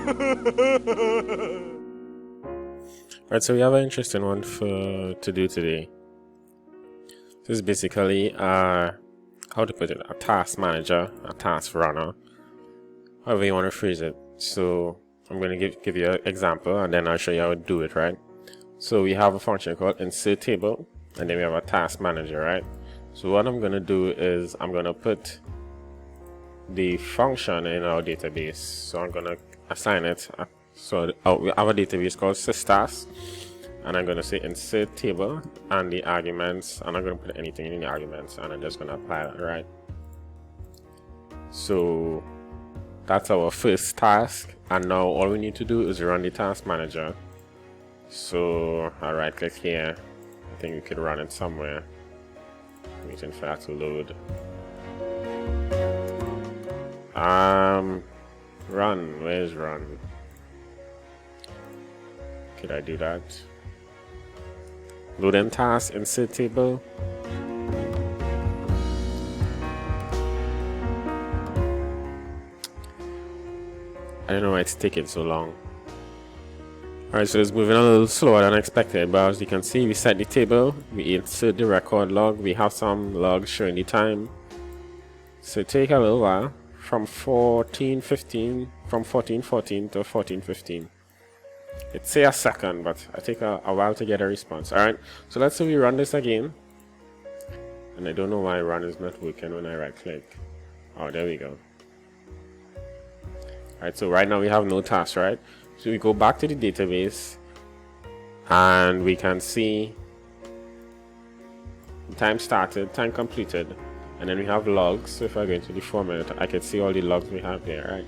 Alright, so we have an interesting one to do today. This is basically how to put it, a task manager, a task runner, however you want to phrase it. So I'm going to give you an example, and then I'll show you how to do it, right? So we have a function called insert table, and then we have a task manager, right? So what I'm going to do is I'm going to put the function in our database. So I'm going to assign it. So we have a database called systask, and I'm going to say insert table and the arguments. I'm not going to put anything in the arguments, and I'm just going to apply that, right? So that's our first task, and now all we need to do is run the task manager. So I'll right click here. I think we could run it somewhere. Waiting for that to load. Run, where's run? Could I do that? Load in task, insert table. I don't know why it's taking so long. Alright, so it's moving a little slower than expected, but as you can see, we set the table, we insert the record log, we have some logs showing the time. So it take a little while, from 14:14 to 14:15. It say a second, but I take a while to get a response. Alright, so let's say we run this again. And I don't know why run is not working when I right click. Oh, there we go. Alright, so right now we have no task, right? So we go back to the database and we can see time started, time completed, and then we have logs. So if I go into the format, I can see all the logs we have there, right?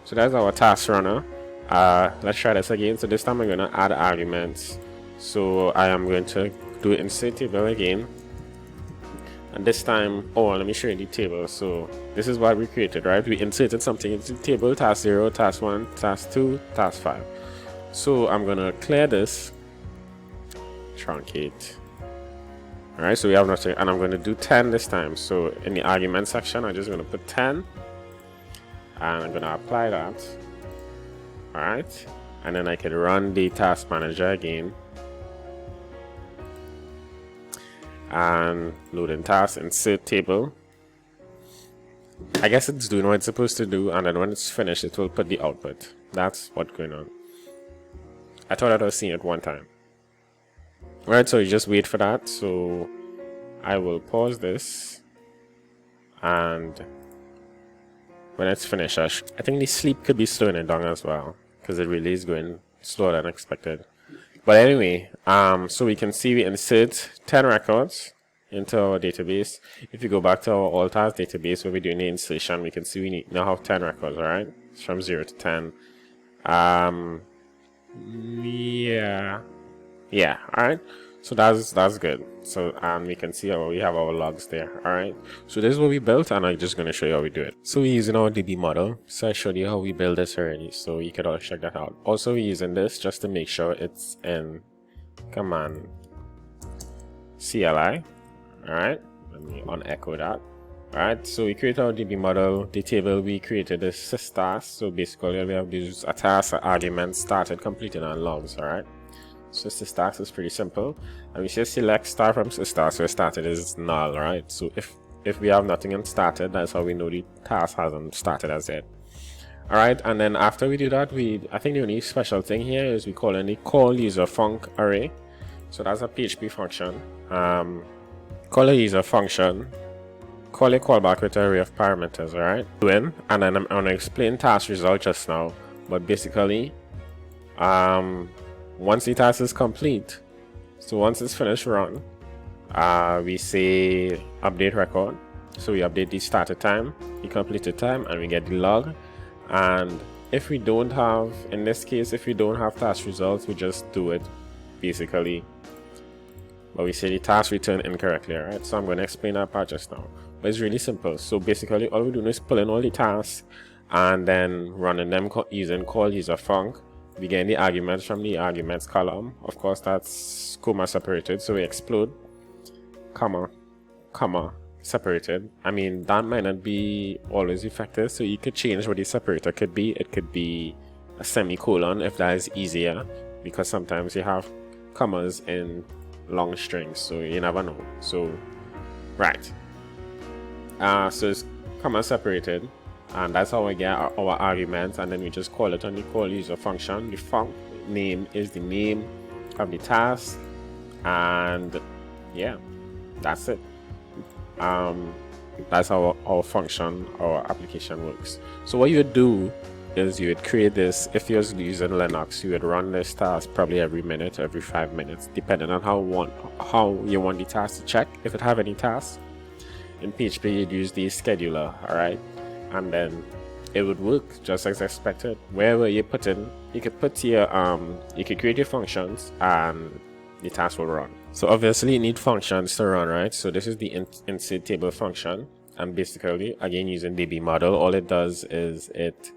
So that's our task runner. Let's try this again. So this time I'm going to add arguments. So I am going to do insert table again. And this time, let me show you the table. So this is what we created, right? We inserted something into the table, task 0, task 1, task 2, task 5. So I'm going to clear this, truncate. Alright, so we have nothing, and I'm going to do 10 this time. So in the argument section, I'm just going to put 10, and I'm going to apply that. Alright, and then I can run the task manager again. And load in task, insert table. I guess it's doing what it's supposed to do, and then when it's finished, it will put the output. That's what's going on. I thought I was seeing it one time. Alright, so you just wait for that. So I will pause this, and when it's finished, I think the sleep could be slowing it down as well, because it really is going slower than expected. But anyway, so we can see we insert 10 records into our database. If you go back to our all task database where we're doing the insertion, we can see we now have 10 records, alright? It's from 0 to 10. Yeah, alright. So that's good. So we can see we have our logs there, alright? So this is what we built, and I'm just going to show you how we do it. So we're using our DB model. So I showed you how we build this already, so you can all check that out. Also, we're using this just to make sure it's in command CLI, alright? Let me unecho that. Alright, so we create our DB model. The table we created is systask. So basically we have these tasks, arguments, started, completed, and logs, alright? So systask is pretty simple, and we say select start from systask where started is null, right? So if we have nothing in started, that's how we know the task hasn't started as yet. Alright, and then after we do that, I think the only special thing here is we call in the call user func array. So that's a PHP function. Call a user function, call a callback with an array of parameters, alright? And then I'm gonna explain task result just now, but basically once the task is complete, so once it's finished run, we say update record. So we update the started time, the completed time, and we get the log. And if we don't have, in this case, if we don't have task results, we just do it basically. But we say the task returned incorrectly, alright? So I'm going to explain that part just now. But it's really simple. So basically all we're doing is pulling all the tasks and then running them using call user func. We get the arguments from the arguments column. Of course, that's comma separated, so we explode, comma, separated. I mean, that might not be always effective, so you could change what the separator could be. It could be a semicolon if that is easier, because sometimes you have commas in long strings, so you never know. So right, so it's comma separated, and that's how we get our argument, and then we just call it on the call user function. The func name is the name of the task, and yeah, that's it. That's how our function, our application works. So what you would do is you would create this. If you're using Linux, you would run this task probably every minute, every 5 minutes, depending on how you want the task to check, if it have any tasks. In PHP, you'd use the scheduler, all right, and then it would work just as expected. Wherever you put in, you could put your you could create your functions, and the task will run. So obviously you need functions to run, right? So this is the insert table function, and basically, again, using DB model, all it does is it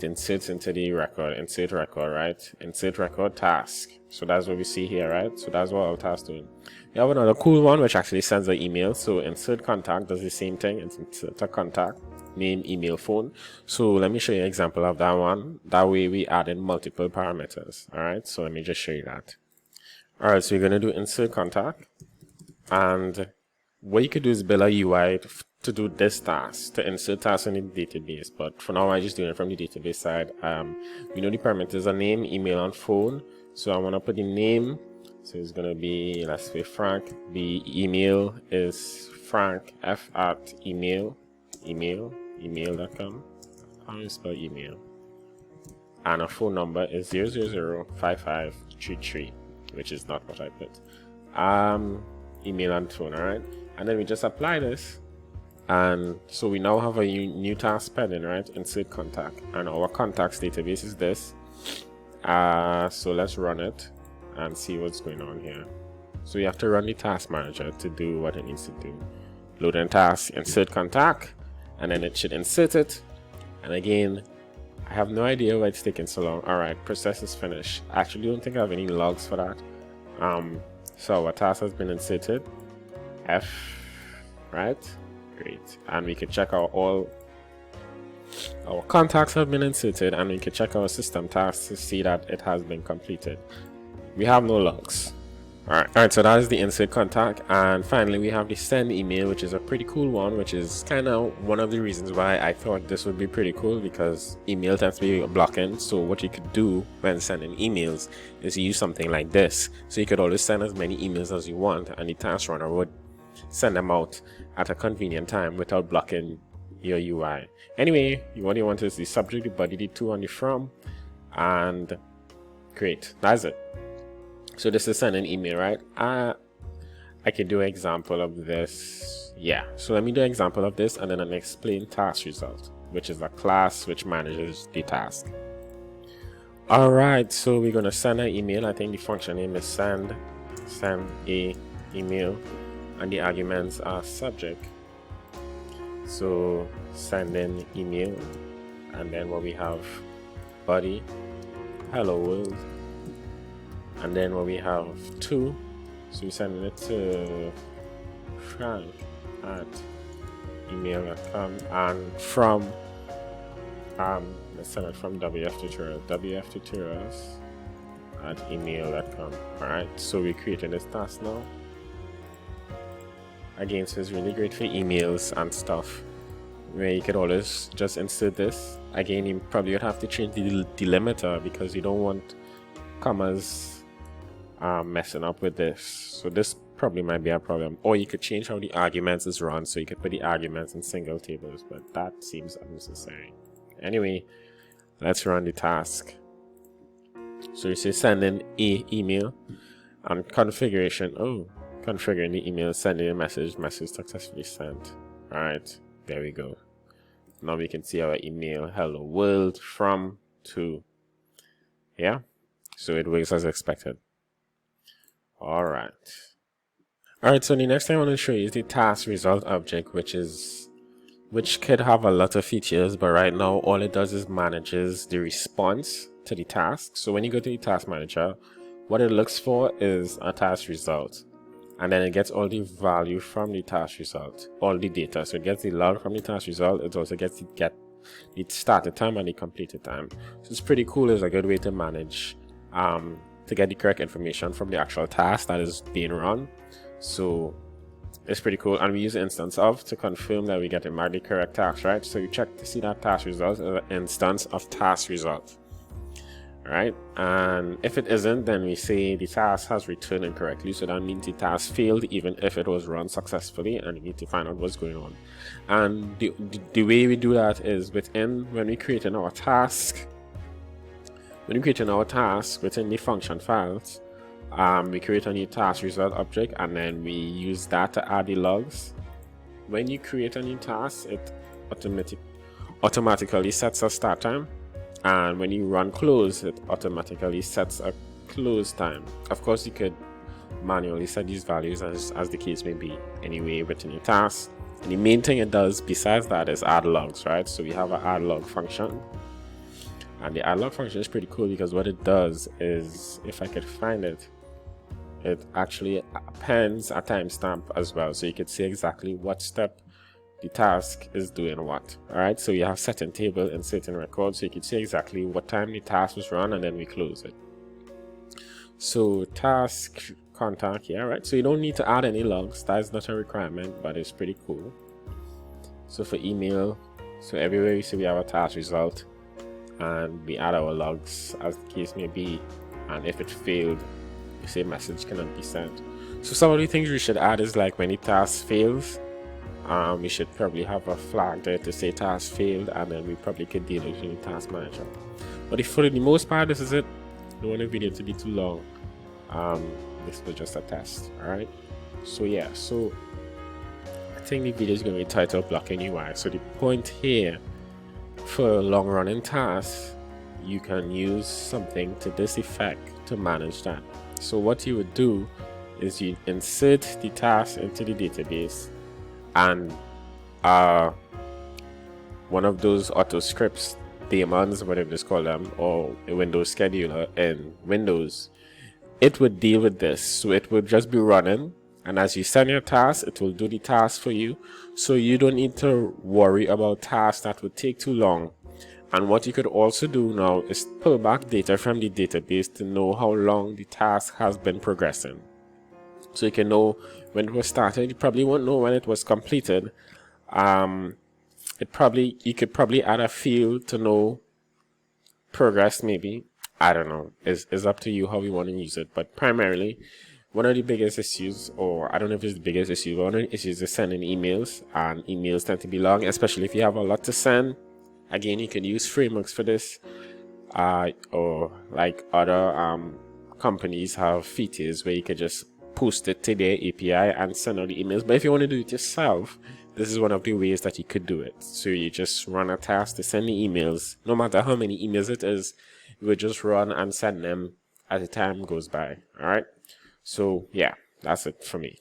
inserts into the record, insert record, right? Insert record task. So that's what we see here, right? So that's what our task doing. We have another cool one which actually sends an email. So insert contact does the same thing. It's insert a contact, name, email, phone. So let me show you an example of that one. That way we add in multiple parameters. All right, so let me just show you that. All right, so you're going to do insert contact, and what you could do is build a UI to do this task, to insert tasks in the database. But for now, I'm just doing it from the database side. We know the parameters are name, email, and phone. So I want to put the name. So it's going to be, let's say, Frank. The email is Frank F at email.com. How do you spell email? And our phone number is 0005533, which is not what I put. Email and phone, all right? And then we just apply this, and so we now have a new task pending, right? Insert contact, and our contacts database is this. So let's run it and see what's going on here. So you have to run the task manager to do what it needs to do. Load in task, insert contact, and then it should insert it. And again, I have no idea why it's taking so long. All right, process is finished. I actually don't think I have any logs for that. So our task has been inserted. F, right? Great. And we can check out all our contacts have been inserted, and we can check our system tasks to see that it has been completed. We have no logs. All right, so that is the insert contact, and finally we have the send email, which is a pretty cool one, which is kind of one of the reasons why I thought this would be pretty cool, because email tends to be blocking. So what you could do when sending emails is use something like this. So you could always send as many emails as you want, and the task runner would send them out at a convenient time without blocking your UI. Anyway, what you want is the subject, the body, the to, and the from, and great, that's it. So this is sending email, right? I could do an example of this. Yeah, so let me do an example of this, and then I'll explain task result, which is a class which manages the task. All right, so we're gonna send an email. I think the function name is send a email, and the arguments are subject. So send an email, and then what we have, body, hello world. And then what we have to, so we send it to Frank at email.com, and from let's send it from wfTutorials at email.com. Alright, so we created this task now. Again, so it's really great for emails and stuff, where you could always just insert this. Again, you probably would have to change the delimiter, because you don't want commas messing up with this. So this probably might be a problem. Or you could change how the arguments is run, so you could put the arguments in single tables, but that seems unnecessary. Anyway, let's run the task. So you say send in a email, and configuration. Oh, configuring the email, sending a message successfully sent. All right, there we go. Now we can see our email, hello world, from, to. Yeah, so it works as expected. All right, so the next thing I want to show you is the task result object, which could have a lot of features, but right now all it does is manages the response to the task. So when you go to the task manager, what it looks for is a task result, and then it gets all the value from the task result, all the data. So it gets the log from the task result. It also gets the started time and the completed time. So it's pretty cool. It's a good way to manage, to get the correct information from the actual task that is being run. So it's pretty cool, and we use instance of to confirm that we get the correct task, right? So you check to see that task result as an instance of task result. Right, and if it isn't, then we say the task has returned incorrectly, so that means the task failed even if it was run successfully, and we need to find out what's going on. And the way we do that is when we create our task within the function files, we create a new task result object, and then we use that to add the logs. When you create a new task, it automatically sets a start time, and when you run close, it automatically sets a close time. Of course, you could manually set these values as the case may be anyway within your task. And the main thing it does besides that is add logs, right? So we have an add log function, and the add log function is pretty cool because what it does is, if I could find it, it actually appends a timestamp as well, so you could see exactly what step the task is doing what. Alright, so you have certain table and certain records, so you can see exactly what time the task was run, and then we close it. So task contact here, right? So you don't need to add any logs, that is not a requirement, but it's pretty cool. So for email, so everywhere you see we have a task result, and we add our logs as the case may be, and if it failed, you say message cannot be sent. So some of the things we should add is, like, when the task fails, we should probably have a flag there to say task failed, and then we probably could deal with it in the task manager. But for the most part, this is it. Don't want the video to be too long. This was just a test. Alright, so yeah, so I think the video is going to be titled blocking UI. So the point here, for long running tasks, you can use something to this effect to manage that. So what you would do is you insert the task into the database, and one of those auto scripts, daemons, whatever it's called them, or a Windows scheduler in Windows, it would deal with this. So it would just be running, and as you send your task, it will do the task for you, so you don't need to worry about tasks that would take too long. And what you could also do now is pull back data from the database to know how long the task has been progressing. So you can know when it was started. You probably won't know when it was completed. You could probably add a field to know progress, maybe. I don't know. It's up to you how you want to use it. But primarily, one of the biggest issues, or I don't know if it's the biggest issue, but one of the issues is sending emails. And emails tend to be long, especially if you have a lot to send. Again, you can use frameworks for this, or like other companies have features where you can just post it to their API and send out the emails. But if you want to do it yourself, this is one of the ways that you could do it. So you just run a task to send the emails. No matter how many emails it is, you would just run and send them as the time goes by. Alright, so yeah, that's it for me.